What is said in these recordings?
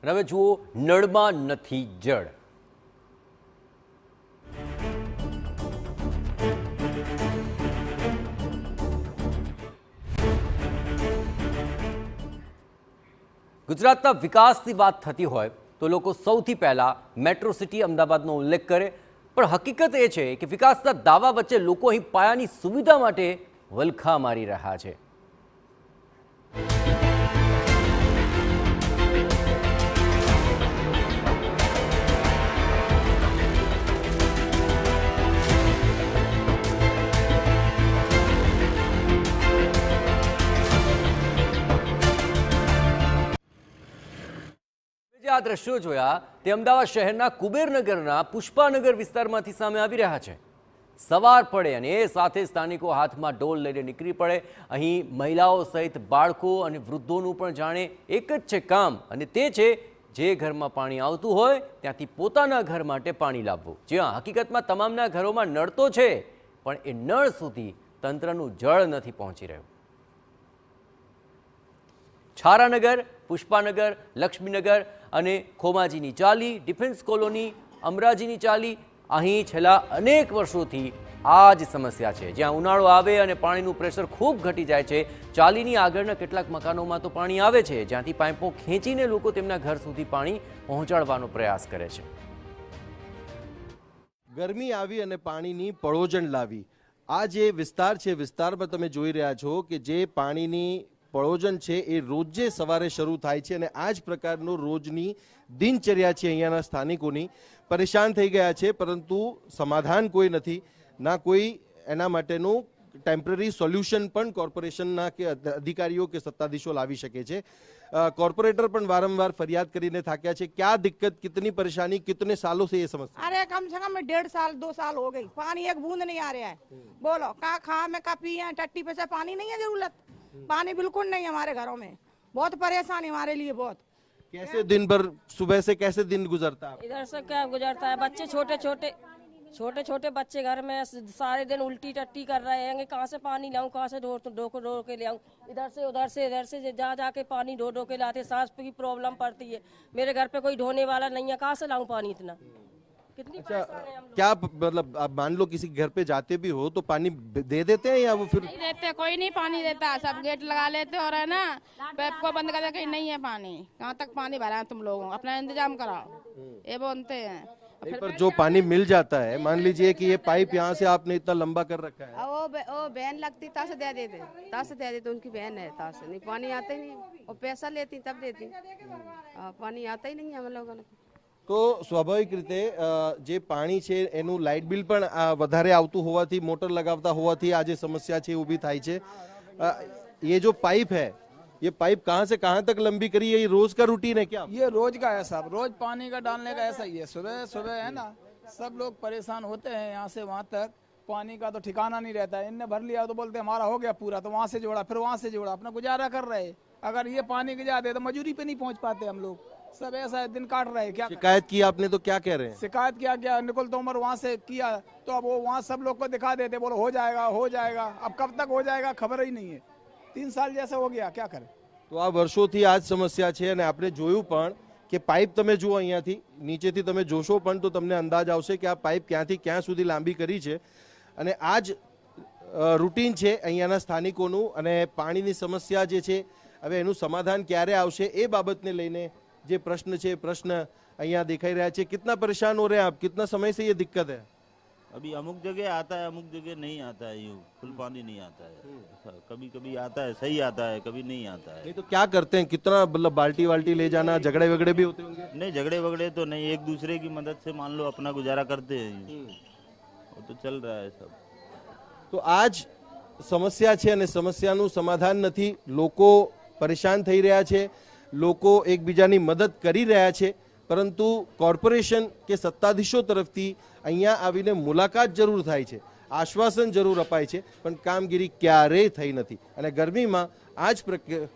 અને હવે જુઓ, નળમાં નથી જળ। ગુજરાતના વિકાસની વાત થતી હોય તો લોકો સૌથી પહેલા મેટ્રો સિટી અમદાવાદનો ઉલ્લેખ કરે, પણ હકીકત એ છે કે વિકાસના દાવા વચ્ચે લોકો અહીં પાયાની સુવિધા માટે વલખા મારી રહ્યા છે। આ દ્રશ્યો જોયા તે અમદાવાદ શહેરના કુબેરનગરના પુષ્પાનગર વિસ્તારમાંથી સામે આવી રહ્યા છે। સવાર પડે અને એ સાથે સ્થાનિકો હાથમાં ઢોલ લઈને નીકળી પડે। અહીં મહિલાઓ સહિત બાળકો અને વૃદ્ધોનું પણ જાણે એક જ છે કામ, અને તે છે જે ઘરમાં પાણી આવતું હોય ત્યાંથી પોતાના ઘર માટે પાણી લાવવું। જ્યાં હકીકતમાં તમામના ઘરોમાં નળ તો છે, પણ એ નળ સુધી તંત્રનું જળ નથી પહોંચી રહ્યું। છારાનગર, પુષ્પાનગર, લક્ષ્મીનગર અને ખોમાજીની ચાલી, ડિફેન્સ કોલોની, અમરાજીની ચાલી, અહીં છેલ્લા અનેક વર્ષોથી આ જ સમસ્યા છે। જ્યાં ઉનાળો આવે અને પાણીનું પ્રેશર ખૂબ ઘટી જાય છે। ચાલીની આગળના કેટલાક મકાનોમાં તો પાણી આવે છે, જ્યાંથી પાઇપો ખેંચીને લોકો તેમના ઘર સુધી પાણી પહોંચાડવાનો પ્રયાસ કરે છે। ગરમી આવી અને પાણીની પળોજણ લાવી, આ જે વિસ્તાર છે, વિસ્તારમાં તમે જોઈ રહ્યા છો કે જે પાણીની પળોજન છે એ રોજે સવારે શરૂ થાય છે, અને આ જ પ્રકારનો રોજની દિનચર્યા છે અહીંયાના સ્થાનિકોની। પરેશાન થઈ ગયા છે, પરંતુ સમાધાન કોઈ નથી, ના કોઈ એના માટેનું ટેમ્પરરી સોલ્યુશન પણ કોર્પોરેશનના કે અધિકારીઓ કે સત્તાધીશો લાવી શકે છે। कॉर्पोरेटर પણ વારંવાર ફરિયાદ કરીને થાક્યા છે। क्या दिक्कत, कितनी परेशानी, कितने सालों से ये समस्या? अरे कम से कम 1.5 साल 2 साल हो गई, पानी एक बूंद नहीं आ रहा है। बोलो कहाँ खा में का पी है, टट्टी पे से पानी नहीं है जरूरत, पानी बिल्कुल नहीं है हमारे घरों में। बहुत परेशानी हमारे लिए बहुत। कैसे दिन भर सुबह से कैसे दिन गुजरता है? इधर से क्या गुजरता है, बच्चे छोटे छोटे बच्चे घर में सारे दिन उल्टी टट्टी कर रहे हैं। कहाँ से पानी लाऊं, कहाँ से ढो के ले आऊं, इधर से जा के पानी ढो के लाते। सांस की प्रॉब्लम पड़ती है, मेरे घर पे कोई ढोने वाला नहीं है, कहाँ से लाऊं पानी इतना। कितनी परेशान है हम लोग। क्या मतलब आप मान लो किसी घर पे जाते भी हो तो पानी दे देते हैं या वो फिर नहीं देते? कोई नहीं पानी देता, सब गेट लगा लेते और है ना पैप को बंद कर दे, नहीं है पानी, कहाँ तक पानी भरा है तुम लोगों, अपना इंतजाम कराओ, ये बोलते हैं। नहीं, पर जो पानी मिल जाता है, मान लीजिए कि ये पाइप यहाँ से आपने इतना लंबा कर रखा है, वो बहन लगती ताश दे देते, उनकी बहन है ताश, नहीं पानी आता ही नहीं, वो पैसा लेती तब देती, पानी आता ही नहीं है हम लोगों ने। તો સ્વાભાવિક રીતે જે પાણી છે એનું લાઇટ બિલ પણ વધારે આવતું હોવાથી, મોટર લગાવતા હોવાથી આ જે સમસ્યા છે ઊભી થાય છે। ये जो पाइप है, ये पाइप कहाँ से कहाँ तक लंबी करी है, ये रोज का रूटीन है क्या? ये रोज का है साहब, रोज पानी का डालने का ऐसा ही है। सुबह सुबह है ना, सब लोग परेशान होते हैं, यहाँ से वहाँ तक पानी का तो ठिकाना नहीं रहता है। इनने भर लिया तो बोलते हमारा हो गया पूरा, तो वहाँ से जोड़ा, फिर वहाँ से जोड़ा, अपना गुजारा कर रहे। अगर ये पानी के जाते तो मजूरी पे नहीं पहुँच पाते हम लोग, सब ऐसा दिन काट रहे। क्या शिकायत की आपने तो क्या कह रहे हैं? शिकायत क्या निकुल तोमर वहाँ से किया, तो अब वो वहाँ सब लोग को दिखा देते, बोलो हो जाएगा। अब कब तक हो जाएगा खबर ही नहीं है। 3 साल जैसे हो गया, क्या करें। તો આ વર્ષોથી આ જ સમસ્યા છે, અને આપણે જોયું પણ કે પાઇપ તમે જુઓ અહીંયાથી નીચેથી તમે જોશો પણ તો તમને અંદાજ આવશે કે આ પાઇપ ક્યાંથી ક્યાં સુધી લાંબી કરી છે, અને આ જ રૂટીન છે અહીંયાના સ્થાનિકોનું। અને પાણીની સમસ્યા જે છે, હવે એનું સમાધાન ક્યારે આવશે એ બાબતને લઈને જે પ્રશ્ન છે, પ્રશ્ન અહીંયા દેખાઈ રહ્યા છે। कितना परेशान हो रहे हैं आप, कितना समय से ये दिक्कत है? अभी अमुक जगह आता है, अमुक जगह नहीं आता है, यूँ फुल पानी नहीं आता है। कभी कभी आता है, सही आता है, कभी नहीं आता है। नहीं तो क्या करते हैं, कितना मतलब बाल्टी वाल्टी ले जाना, झगड़े वगड़े भी होते होंगे? नहीं, झगड़े वगड़े तो नहीं, एक दूसरे की मदद से मान लो अपना गुजारा करते हैं, वो तो चल रहा है सब। तो आज समस्या છે અને સમસ્યાનું સમાધાન નથી, લોકો પરેશાન થઈ રહ્યા છે, લોકો એકબીજાની મદદ કરી રહ્યા છે, પરંતુ કોર્પોરેશન કે સત્તાધીશો તરફથી અહીંયા આવીને મુલાકાત જરૂર થાય છે, આશ્વાસન જરૂર અપાય છે, પણ કામગીરી ક્યારેય થઈ નથી। અને ગરમીમાં આ જ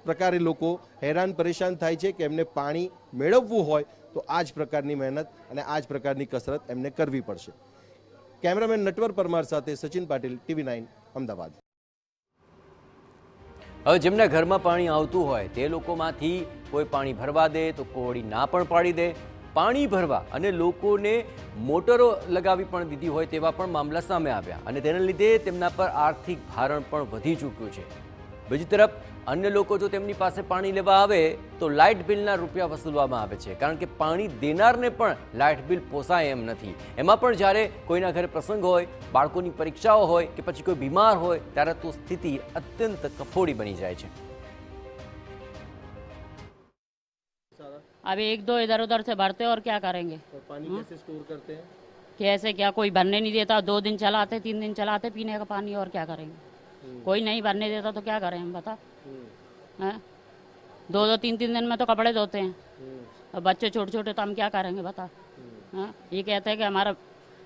પ્રકારે લોકો હેરાન પરેશાન થાય છે કે એમને પાણી મેળવવું હોય તો આ જ પ્રકારની મહેનત અને આ જ પ્રકારની કસરત એમને કરવી પડશે। કેમેરામેન નટવર પરમાર સાથે સચિન પાટીલ, TV9 અમદાવાદ। હવે જેમના ઘરમાં પાણી આવતું હોય તે લોકોમાંથી કોઈ પાણી ભરવા દે તો કોઈ ના પણ પાડી દે. પાણી ભરવા અને લોકોને મોટરો લગાવી પણ દીધી હોય તેવા પણ મામલા સામે આવ્યા અને તેના લીધે તેમના પર આર્થિક ભારણ પણ વધી ચૂક્યું છે. બીજી તરફ અન્ય લોકો જો તેમની પાસે પાણી લેવા આવે તો લાઇટ બિલના રૂપિયા વસૂલવામાં આવે છે, કારણ કે પાણી દેનારને પણ લાઇટ બિલ પોસાય એમ નથી. એમાં પણ જ્યારે કોઈના ઘરે પ્રસંગ હોય, બાળકોની પરીક્ષાઓ હોય કે પછી કોઈ બીમાર હોય ત્યારે તો સ્થિતિ અત્યંત કફોડી બની જાય છે. अब एक दो इधर उधर से भरते और क्या करेंगे? पानी कैसे स्टोर करते हैं? कैसे क्या, कोई भरने नहीं देता, 2 दिन चलाते 3 दिन चलाते पीने का पानी, और क्या करेंगे? कोई नहीं भरने देता तो क्या करें हम, बता? हैं 2-2 3-3 दिन में तो कपड़े धोते हैं, और बच्चे छोटे छोटे तो हम क्या करेंगे, बता? हाँ, ये कहते हैं कि हमारा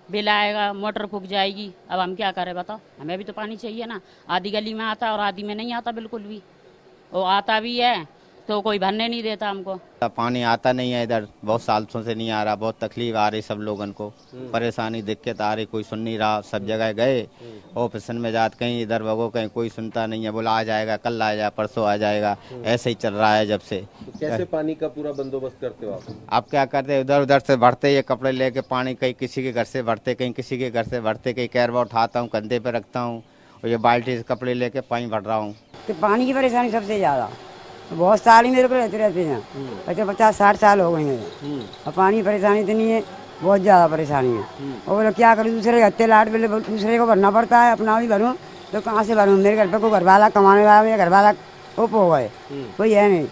बिल आएगा, मोटर फूक जाएगी, अब हम क्या करें, बताओ? हमें भी तो पानी चाहिए ना. आधी गली में आता और आधी में नहीं आता बिल्कुल भी. वो आता भी है तो कोई भरने नहीं देता हमको. पानी आता नहीं है इधर, बहुत सालों से नहीं आ रहा, बहुत तकलीफ आ रही सब लोगों को, परेशानी दिक्कत आ रही, कोई सुन नहीं रहा. सब जगह गए ऑफिस में जाते, कहीं इधर भगो, कहीं कोई सुनता नहीं है. बोला आ जाएगा, कल आ जाएगा, परसों आ जाएगा, ऐसे ही चल रहा है जब से. तो कैसे पानी का पूरा बंदोबस्त करते हो आप? आप क्या करते हैं, इधर उधर से भरते, ये कपड़े लेके पानी कहीं किसी के घर से भरते, कहीं किसी के घर से भरते, कहीं कैरवा उठाता हूँ कंधे पे रखता हूँ, और ये बाल्टी से कपड़े लेके पानी भर रहा हूँ. तो पानी की परेशानी सबसे ज़्यादा बहुत साल ही मेरे को रहते हैं. अच्छा 50-60 साल हो गए हैं और पानी की परेशानी इतनी है, बहुत ज़्यादा परेशानी है. और बोलो क्या करूँ, दूसरे के हत्ते लाट बिल दूसरे को भरना पड़ता है, अपना भी भरूँ तो कहाँ से भरूँ? मेरे घर पर कोई घर वाला कमाने वाला, मेरे घर वाला उप हो गए, कोई है नहीं.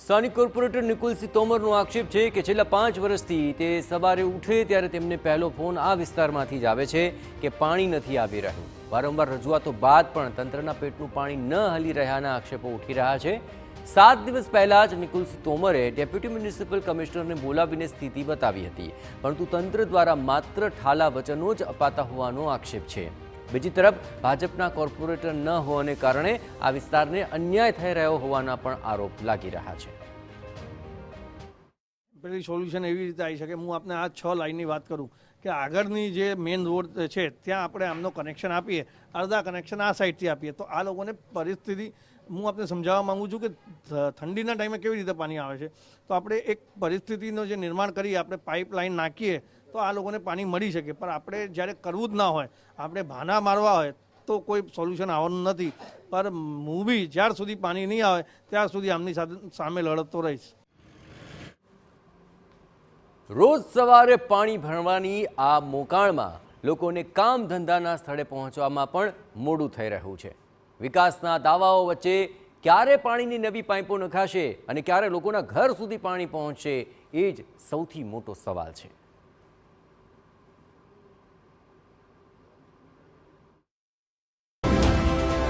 સ્થાનિક કોર્પોરેટર નિકુલસિંહ તોમરનો આક્ષેપ છે કે છેલ્લા 5 વર્ષથી તે સવારે ઉઠે ત્યારે તેમને પહેલો ફોન આ વિસ્તારમાંથી જ આવે છે કે પાણી નથી આવી રહ્યું. વારંવાર રજૂઆતો બાદ પણ તંત્રના પેટનું પાણી ન હલી રહ્યાના આક્ષેપો ઉઠી રહ્યા છે. 7 દિવસ પહેલા જ નિકુલસિંહ તોમરે ડેપ્યુટી મ્યુનિસિપલ કમિશનરને બોલાવીને સ્થિતિ બતાવી હતી, પરંતુ તંત્ર દ્વારા માત્ર ઠાલા વચનો જ અપાતા હોવાનો આક્ષેપ છે. બીજી તરફ ભાજપના કોર્પોરેટર ન હોવાને કારણે આ વિસ્તારને અન્યાય થઈ રહ્યો હોવાના પણ આરોપ લાગી રહ્યા છે. પેલી સોલ્યુશન એવી રીતે આવી શકે, હું આપને આ 6 લાઇનની વાત કરું કે આગળની જે મેઇન રોડ છે ત્યાં આપણે આમનો કનેક્શન આપીએ, અડધા કનેક્શન આ સાઈડથી આપીએ, તો આ લોકોને પરિસ્થિતિ હું આપને સમજાવવા માગું છું કે ઠંડીના ટાઈમે કેવી રીતે પાણી આવે છે. તો આપણે એક પરિસ્થિતિનું જે નિર્માણ કરીએ, આપણે પાઇપલાઇન નાખીએ તો આ લોકોને પાણી મળી શકે. પણ આપણે જ્યારે કરવું જ ના હોય, આપણે બહાના મારવા હોય તો કોઈ સોલ્યુશન આવવાનું નથી. પણ હું બી જ્યાર સુધી પાણી નહીં આવે ત્યાર સુધી આમની સામે લડતો રહીશ. રોજ સવારે પાણી ભરવાની આ મોકાણમાં લોકોને કામ ધંધાના સ્થળે પહોંચવામાં પણ મોડું થઈ રહ્યું છે. વિકાસના દાવાઓ વચ્ચે ક્યારે પાણીની નવી પાઇપો નખાશે અને ક્યારે લોકોના ઘર સુધી પાણી પહોંચશે, એ જ સૌથી મોટો સવાલ છે.